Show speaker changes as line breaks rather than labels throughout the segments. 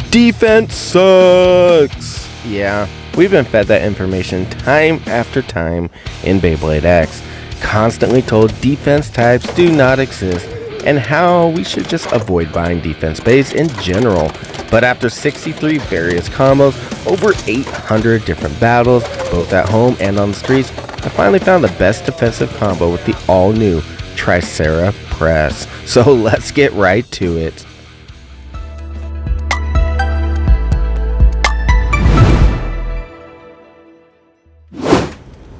Defense sucks! Yeah, we've been fed that information time after time in Beyblade X, constantly told defense types do not exist and how we should just avoid buying defense bays in general. But after 63 various combos, over 800 different battles, both at home and on the streets, I finally found the best defensive combo with the all-new Tricera Press. So let's get right to it.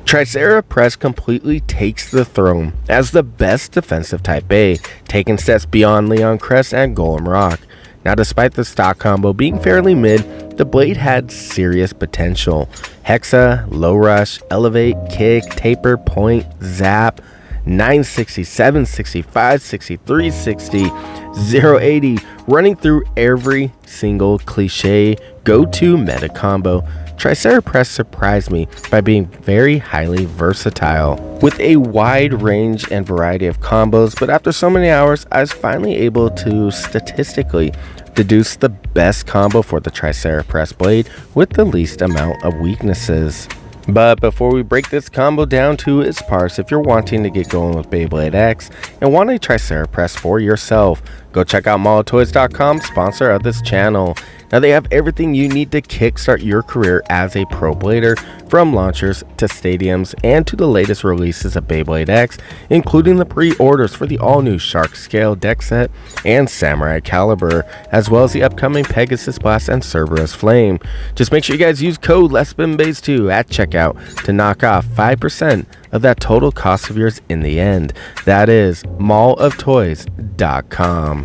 Tricera Press completely takes the throne as the best defensive type bay, taking steps beyond Leon Crest and Golem Rock. Now, despite the stock combo being fairly mid, the blade had serious potential. Hexa, low rush, elevate, kick, taper, point, zap, 960, 760, 560, 360, 080, running through every single cliche go-to meta combo. Tricera Press surprised me by being very highly versatile with a wide range and variety of combos, but after so many hours, I was finally able to statistically deduce the best combo for the Tricera Press blade with the least amount of weaknesses. But before we break this combo down to its parts, if you're wanting to get going with Beyblade X and want a Tricera Press for yourself, go check out mallatoys.com, sponsor of this channel. Now they have everything you need to kickstart your career as a pro blader, from launchers to stadiums and to the latest releases of Beyblade X, including the pre-orders for the all-new Shark Scale deck set and Samurai Caliber, as well as the upcoming Pegasus Blast and Cerberus Flame. Just make sure you guys use code LESBINBASE2 at checkout to knock off 5% of that total cost of yours in the end. That is malloftoys.com.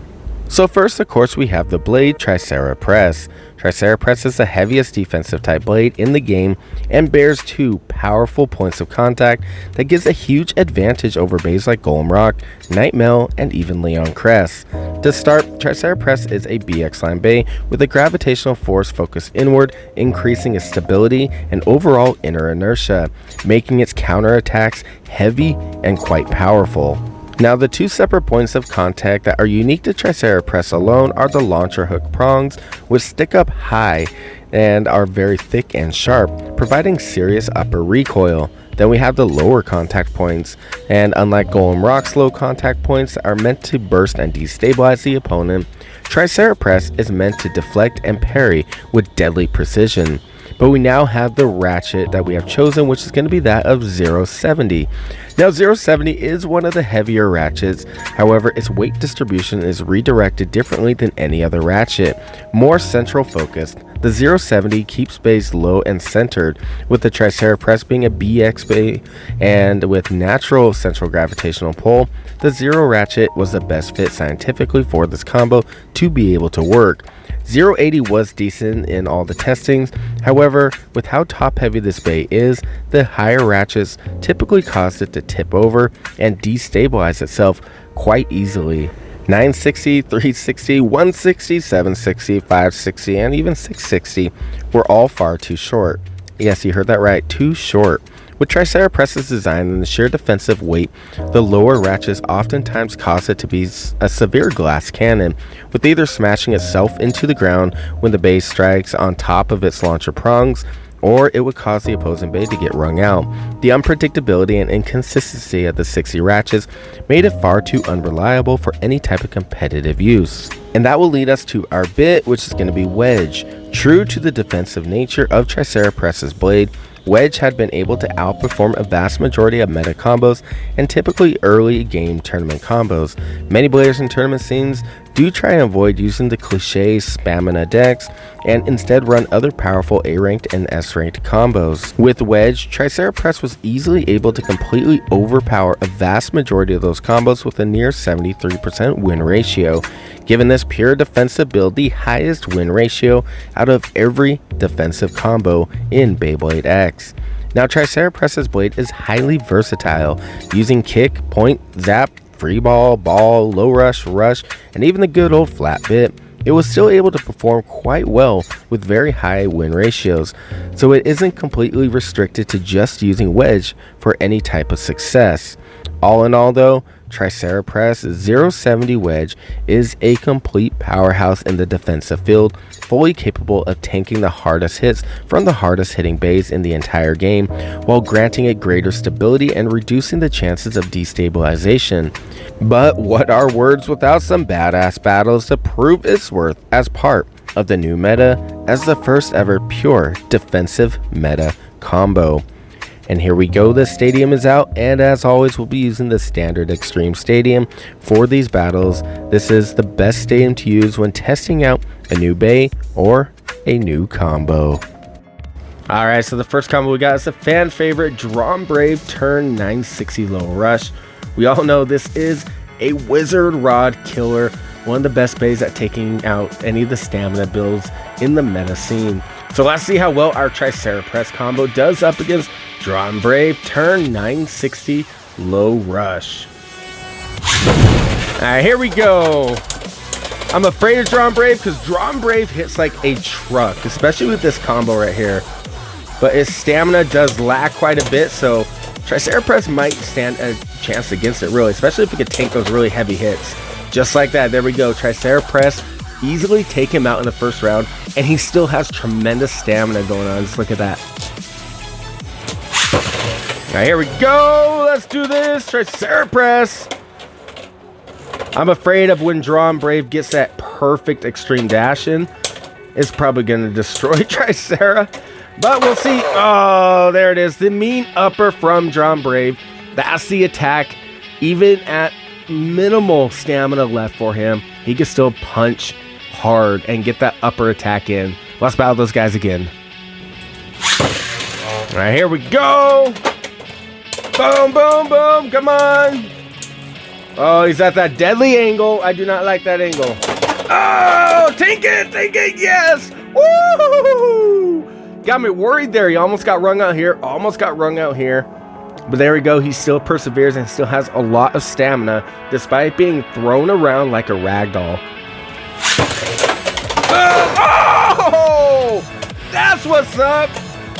So first, of course, we have the blade Tricera Press. Tricera Press is the heaviest defensive type blade in the game and bears two powerful points of contact that gives a huge advantage over bays like Golem Rock, Nightmare, and even Leon Crest. To start, Tricera Press is a BX line bay with a gravitational force focused inward, increasing its stability and overall inner inertia, making its counterattacks heavy and quite powerful. Now, the two separate points of contact that are unique to Tricera Press alone are the launcher hook prongs, which stick up high and are very thick and sharp, providing serious upper recoil. Then we have the lower contact points, and unlike Golem Rock's low contact points that are meant to burst and destabilize the opponent, Tricera Press is meant to deflect and parry with deadly precision. But we now have the ratchet that we have chosen, which is going to be that of 070. Now, 070 is one of the heavier ratchets. However, its weight distribution is redirected differently than any other ratchet. More central focused, the 070 keeps bays low and centered, with the Tricera Press being a BX bay, and with natural central gravitational pull, the 0 ratchet was the best fit scientifically for this combo to be able to work. 080 was decent in all the testings. However, with how top heavy this bay is, the higher ratchets typically caused it to tip over and destabilize itself quite easily. 960, 360, 160, 760, 560, and even 660 were all far too short. Yes, you heard that right, too short. With Tricera Press's design and the sheer defensive weight, the lower ratchets oftentimes cause it to be a severe glass cannon, with either smashing itself into the ground when the bay strikes on top of its launcher prongs, or it would cause the opposing bay to get wrung out. The unpredictability and inconsistency of the 60 ratchets made it far too unreliable for any type of competitive use. And that will lead us to our bit, which is going to be Wedge. True to the defensive nature of Tricera Press's blade, Wedge had been able to outperform a vast majority of meta combos and typically early game tournament combos. Many bladers in tournament scenes do try and avoid using the cliche stamina decks and instead run other powerful A-ranked and S-ranked combos. With Wedge, Tricera Press was easily able to completely overpower a vast majority of those combos with a near 73% win ratio, giving this pure defensive build the highest win ratio out of every defensive combo in Beyblade X. Now, Tricera Press's blade is highly versatile, using kick, point, zap, free ball, ball, low rush, rush, and even the good old flat bit. It was still able to perform quite well with very high win ratios, so it isn't completely restricted to just using Wedge for any type of success. All in all though, Tricera Press 070 Wedge is a complete powerhouse in the defensive field, fully capable of tanking the hardest hits from the hardest hitting bays in the entire game, while granting it greater stability and reducing the chances of destabilization. But what are words without some badass battles to prove its worth as part of the new meta as the first ever pure defensive meta combo. And here we go, the stadium is out, and as always we'll be using the standard extreme stadium for these battles. This is the best stadium to use when testing out a new bay or a new combo. Alright, so the first combo we got is the fan favorite Dran Brave turn 960 low rush. We all know this is a wizard rod killer, one of the best bays at taking out any of the stamina builds in the meta scene. So let's see how well our Tricera Press combo does up against Dran Brave turn 960 low rush. Alright, here we go. I'm afraid of Dran Brave because Dran Brave hits like a truck, especially with this combo right here. But his stamina does lack quite a bit, so Tricera Press might stand a chance against it, really, especially if we could tank those really heavy hits. Just like that, there we go. Tricera Press easily take him out in the first round, and he still has tremendous stamina going on. Just look at that. Now here we go. Let's do this. Tricera Press. I'm afraid of when Dran Brave gets that perfect extreme dash in, it's probably going to destroy Tricera. But we'll see. Oh, there it is. The mean upper from Dran Brave. That's the attack. Even at minimal stamina left for him, he can still punch hard and get that upper attack in. Let's battle those guys again. All right, here we go. Boom, boom, boom. Come on. Oh, he's at that deadly angle. I do not like that angle. Oh, take it, yes. Woo! Got me worried there. He almost got wrung out here. But there we go. He still perseveres and still has a lot of stamina despite being thrown around like a rag doll. Oh! That's what's up.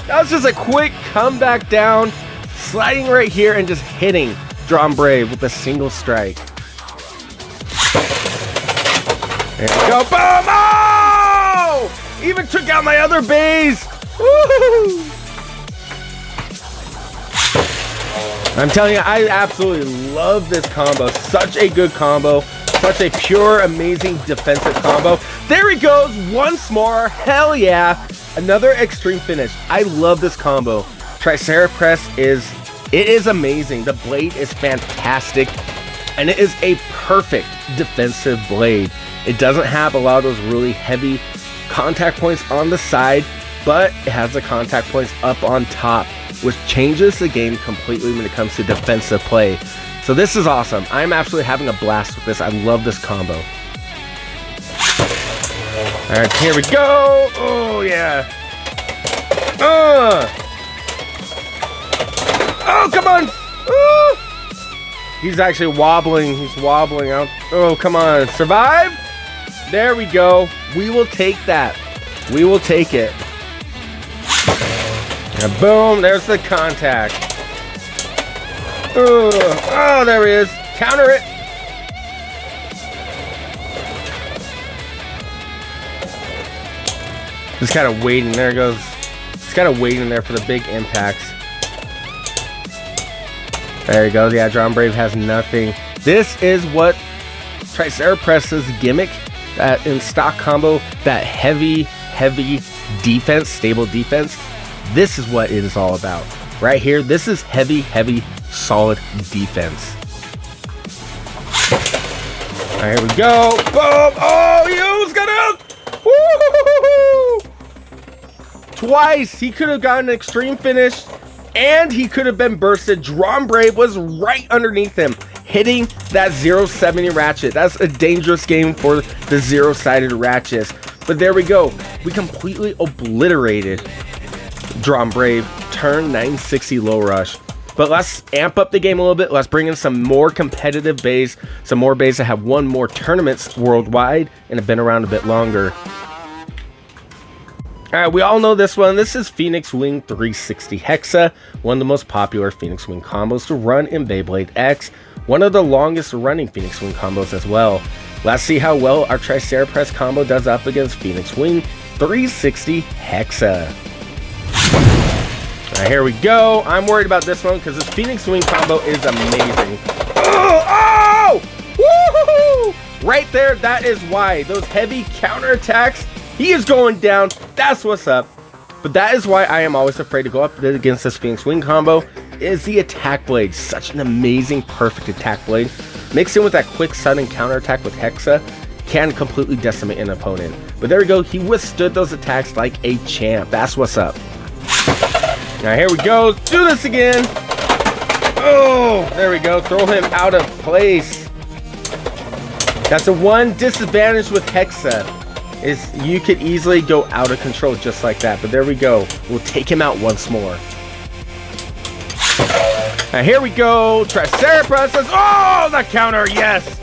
That was just a quick comeback down, sliding right here and just hitting Dran Brave with a single strike. There we go. Boom! Oh! Even took out my other bays. Woo! I'm telling you, I absolutely love this combo. Such a good combo. Such a pure, amazing defensive combo. There he goes. Once more. Hell yeah. Another extreme finish. I love this combo. Tricera Press is amazing. The blade is fantastic. And it is a perfect defensive blade. It doesn't have a lot of those really heavy contact points on the side, but it has the contact points up on top, which changes the game completely when it comes to defensive play. So this is awesome. I'm absolutely having a blast with this. I love this combo. All right, here we go. Oh, yeah. Oh, come on. He's actually wobbling. He's wobbling out. Oh, come on. Survive. There we go. We will take that. We will take it. And boom, there's the contact. Oh, there he is. Counter it. Just kind of waiting. There it goes. Just kind of waiting there for the big impacts. There he goes. Yeah, Dran Brave has nothing. This is what Tricera Press's gimmick, that in stock combo, that heavy defense, stable defense. This is what it is all about. Right here, this is heavy, solid defense. All right, here we go. Boom. Oh, he almost got out. Woo! Twice. He could have gotten an extreme finish, and he could have been bursted. Dran Brave was right underneath him, hitting that 070 ratchet. That's a dangerous game for the zero-sided ratchets. But there we go. We completely obliterated Dran Brave turn 960 low rush. But let's amp up the game a little bit. Let's bring in some more competitive bays, some more bays that have won more tournaments worldwide and have been around a bit longer. Alright, we all know this one. This is Phoenix Wing 360 Hexa, one of the most popular Phoenix Wing combos to run in Beyblade X, one of the longest running Phoenix Wing combos as well. Let's see how well our Tricera Press combo does up against Phoenix Wing 360 Hexa. Alright, here we go. I'm worried about this one because this Phoenix Wing combo is amazing. Oh! Woohoo! Right there, that is why. Those heavy counterattacks, he is going down. That's what's up. But that is why I am always afraid to go up against this Phoenix Wing combo, is the attack blade. Such an amazing, perfect attack blade. Mixed in with that quick sudden counterattack with Hexa, can completely decimate an opponent. But there we go. He withstood those attacks like a champ. That's what's up. Now here we go. Let's do this again. Oh, there we go. Throw him out of place. That's the one disadvantage with Hexa, is you could easily go out of control just like that. But there we go. We'll take him out once more. Now here we go. Tricera Press. Oh, the counter. Yes.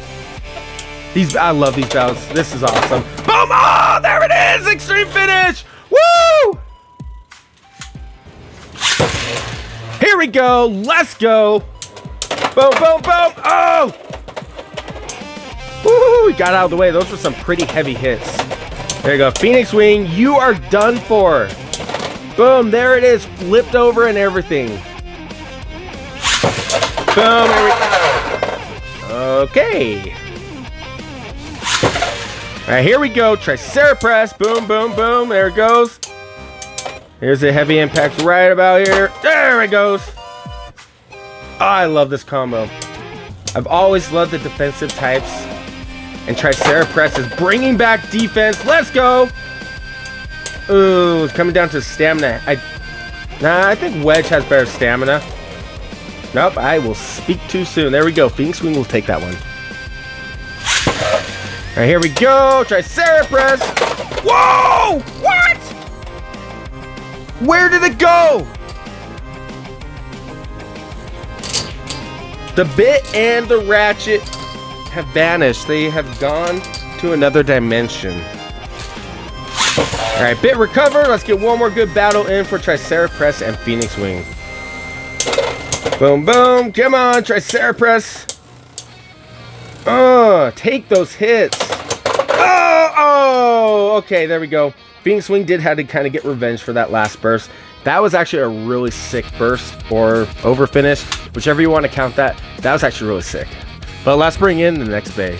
I love these battles. This is awesome. Boom. Oh, there it is. Extreme finish. Woo. Here we go. Let's go. Boom, boom, boom. Oh. Woo, we got out of the way. Those were some pretty heavy hits. There you go. Phoenix Wing, you are done for. Boom, there it is. Flipped over and everything. Boom, there we go. Okay. All right, here we go. Tricera Press. Boom, boom, boom. There it goes. Here's a heavy impact right about here. There it goes. Oh, I love this combo. I've always loved the defensive types. And Tricera Press is bringing back defense. Let's go. Ooh, it's coming down to stamina. I think Wedge has better stamina. Nope, I will speak too soon. There we go. Phoenix Wing will take that one. All right, here we go. Tricera Press. Whoa! What? Where did it go? The bit and the ratchet have vanished. They have gone to another dimension. All right, bit recovered. Let's get one more good battle in for Tricera Press and Phoenix Wing. Boom, boom. Come on, Tricera Press. Take those hits. Oh, okay, there we go. Phoenix Wing did have to kind of get revenge for that last burst. That was actually a really sick burst or over finish, whichever you want to count that. That was actually really sick. But let's bring in the next bay.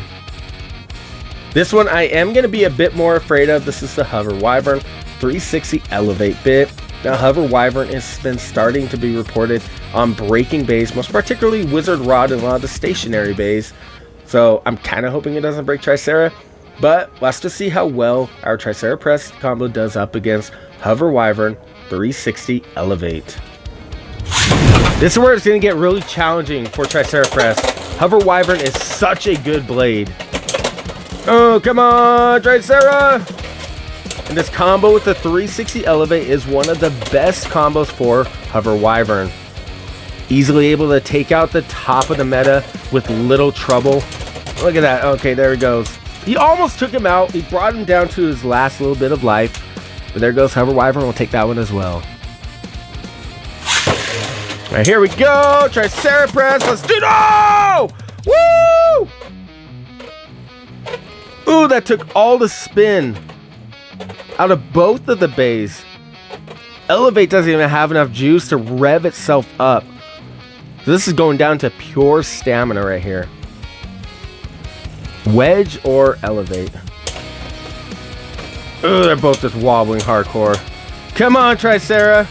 This one I am going to be a bit more afraid of. This is the Hover Wyvern 360 Elevate bit. Now Hover Wyvern has been starting to be reported on breaking bays, most particularly Wizard Rod and a lot of the stationary bays. So I'm kind of hoping it doesn't break Tricera. But let's just see how well our Tricera Press combo does up against Hover Wyvern 360 Elevate. This is where it's going to get really challenging for Tricera Press. Hover Wyvern is such a good blade. Oh, come on, Tricera! And this combo with the 360 Elevate is one of the best combos for Hover Wyvern. Easily able to take out the top of the meta with little trouble. Look at that. Okay, there he goes. He almost took him out. He brought him down to his last little bit of life. But there goes Hover Wyvern. We'll take that one as well. All right, here we go. Tricera Press. Let's do it. Woo! Ooh, that took all the spin out of both of the bays. Elevate doesn't even have enough juice to rev itself up. So this is going down to pure stamina right here. Wedge or Elevate. Ooh, they're both just wobbling hardcore. Come on, Tricera.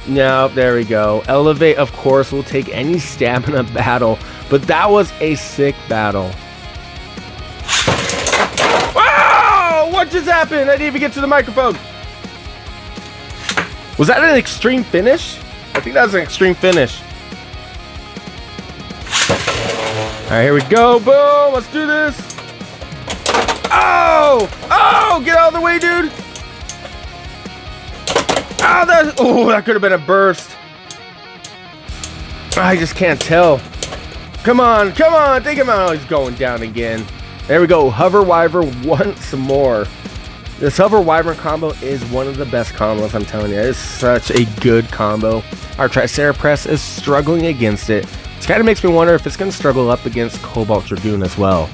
No, there we go. Elevate, of course, will take any stamina battle, but that was a sick battle. Wow! What just happened? I didn't even get to the microphone. Was that an extreme finish? I think that was an extreme finish. All right, here we go. Boom. Let's do this. Oh! Oh! Get out of the way, dude. Oh, that could have been a burst. I just can't tell. Come on. Come on. Take him out. Oh, he's going down again. There we go. Hover Wyvern once more. This Hover Wyvern combo is one of the best combos, I'm telling you. It's such a good combo. Our Tricera Press is struggling against it. It kind of makes me wonder if it's going to struggle up against Cobalt Dragoon as well.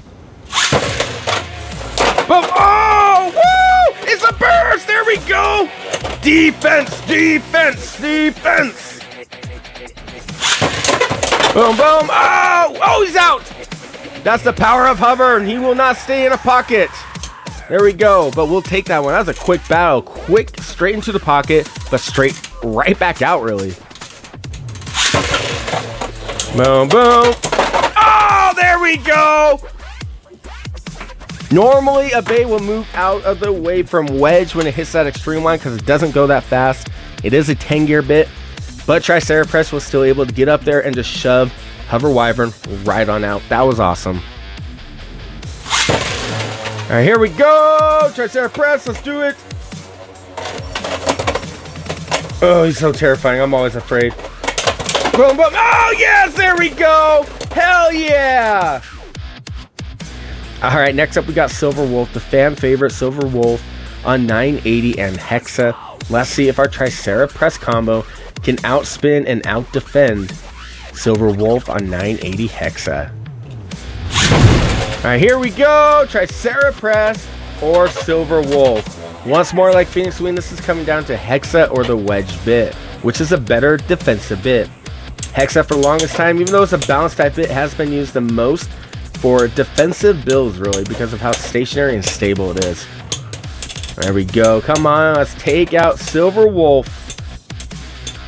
Boom! Oh! Woo! It's a burst! There we go! Defense! Defense! Defense! Boom! Boom! Oh! Oh, he's out! That's the power of Hover, and he will not stay in a pocket. There we go, but we'll take that one. That was a quick battle. Quick, straight into the pocket, but straight right back out, really. Boom, boom. Oh, there we go. Normally, a Bey will move out of the way from Wedge when it hits that extreme line because it doesn't go that fast. It is a 10-gear bit, but Tricera Press was still able to get up there and just shove Hover Wyvern right on out. That was awesome. All right, here we go. Tricera Press, let's do it. Oh, he's so terrifying. I'm always afraid. Boom, boom. Oh, yes, there we go. Hell yeah. All right, next up we got Silver Wolf, the fan favorite Silver Wolf on 980 and Hexa. Let's see if our Tricera Press combo can outspin and outdefend Silver Wolf on 980 Hexa. All right, here we go. Tricera Press or Silver Wolf. Once more, like Phoenix Wing, this is coming down to Hexa or the Wedge bit, which is a better defensive bit. Hexa for the longest time, even though it's a balanced type bit, has been used the most for defensive builds, really, because of how stationary and stable it is. There we go. Come on, let's take out Silver Wolf.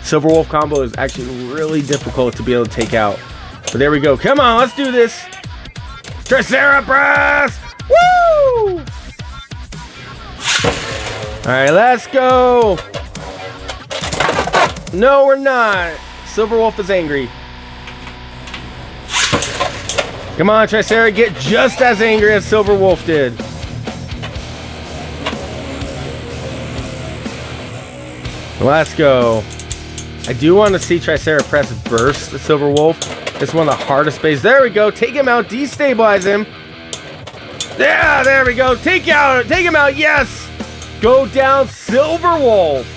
Silver Wolf combo is actually really difficult to be able to take out. But there we go. Come on, let's do this. Tricera Press! Woo! Alright, let's go! No, we're not. Silver Wolf is angry. Come on, Tricera, get just as angry as Silver Wolf did. Let's go. I do want to see Tricera Press burst the Silver Wolf. It's one of the hardest bays. There we go. Take him out. Destabilize him. Yeah, there we go. Take him out. Yes. Go down, Silver Wolf.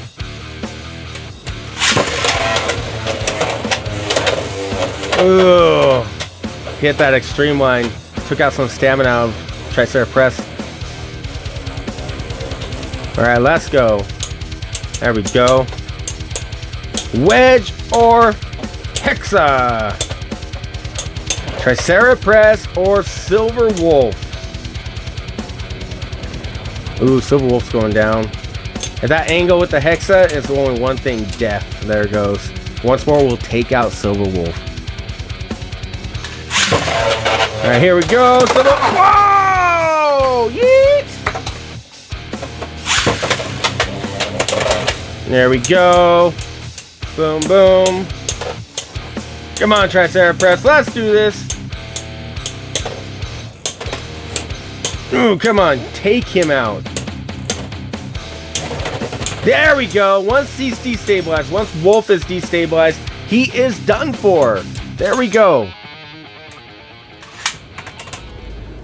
Ugh. Hit that extreme line. Took out some stamina out of Tricera Press. All right, let's go. There we go. Wedge or Hexa. Tricera Press or Silver Wolf. Ooh, Silver Wolf's going down. At that angle with the Hexa, it's only one thing, death. There it goes. Once more, we'll take out Silver Wolf. All right, here we go. Silver. Whoa! Yeet! There we go. Boom, boom. Come on, Tricera Press. Let's do this. Ooh, come on. Take him out. There we go. Once he's destabilized, once Wolf is destabilized, he is done for. There we go.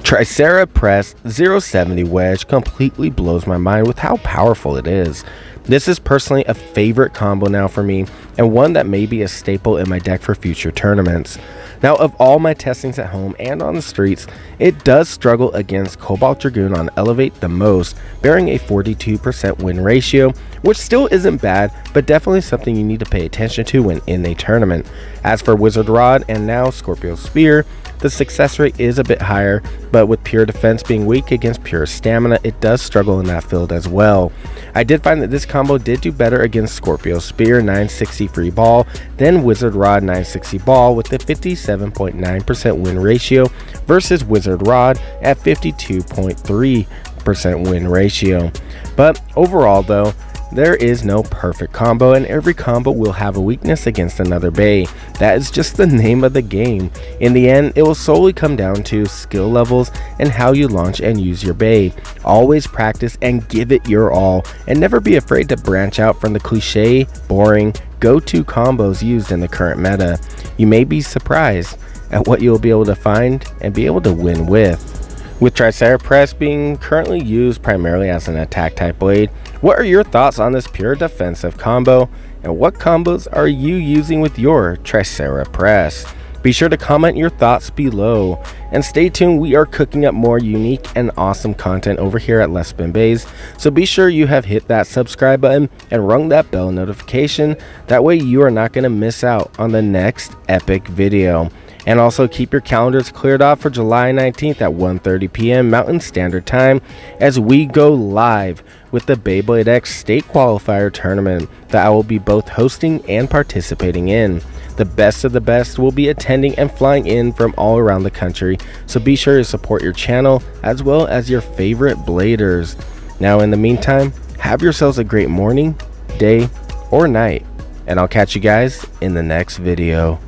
Tricera Press 070 Wedge completely blows my mind with how powerful it is. This is personally a favorite combo now for me, and one that may be a staple in my deck for future tournaments. Now, of all my testings at home and on the streets, it does struggle against Cobalt Dragoon on Elevate the most, bearing a 42% win ratio, which still isn't bad, but definitely something you need to pay attention to when in a tournament. As for Wizard Rod and now Scorpio Spear, the success rate is a bit higher, but with pure defense being weak against pure stamina, it does struggle in that field as well. I did find that this combo did do better against Scorpio Spear 960 free ball than Wizard Rod 960 ball with the 57.9% win ratio versus Wizard Rod at 52.3% win ratio. But overall though, there is no perfect combo, and every combo will have a weakness against another Bey. That is just the name of the game. In the end, it will solely come down to skill levels and how you launch and use your Bey. Always practice and give it your all, and never be afraid to branch out from the cliche, boring, go-to combos used in the current meta. You may be surprised at what you'll be able to find and be able to win with. With Tricera Press being currently used primarily as an attack type blade, what are your thoughts on this pure defensive combo, and what combos are you using with your Tricera Press? Be sure to comment your thoughts below, and stay tuned, we are cooking up more unique and awesome content over here at Let's Spin Bays, so be sure you have hit that subscribe button and rung that bell notification, that way you are not going to miss out on the next epic video. And also keep your calendars cleared off for July 19th at 1:30 p.m. Mountain Standard Time as we go live with the Beyblade X State Qualifier Tournament that I will be both hosting and participating in. The best of the best will be attending and flying in from all around the country, so be sure to support your channel as well as your favorite bladers. Now in the meantime, have yourselves a great morning, day, or night, and I'll catch you guys in the next video.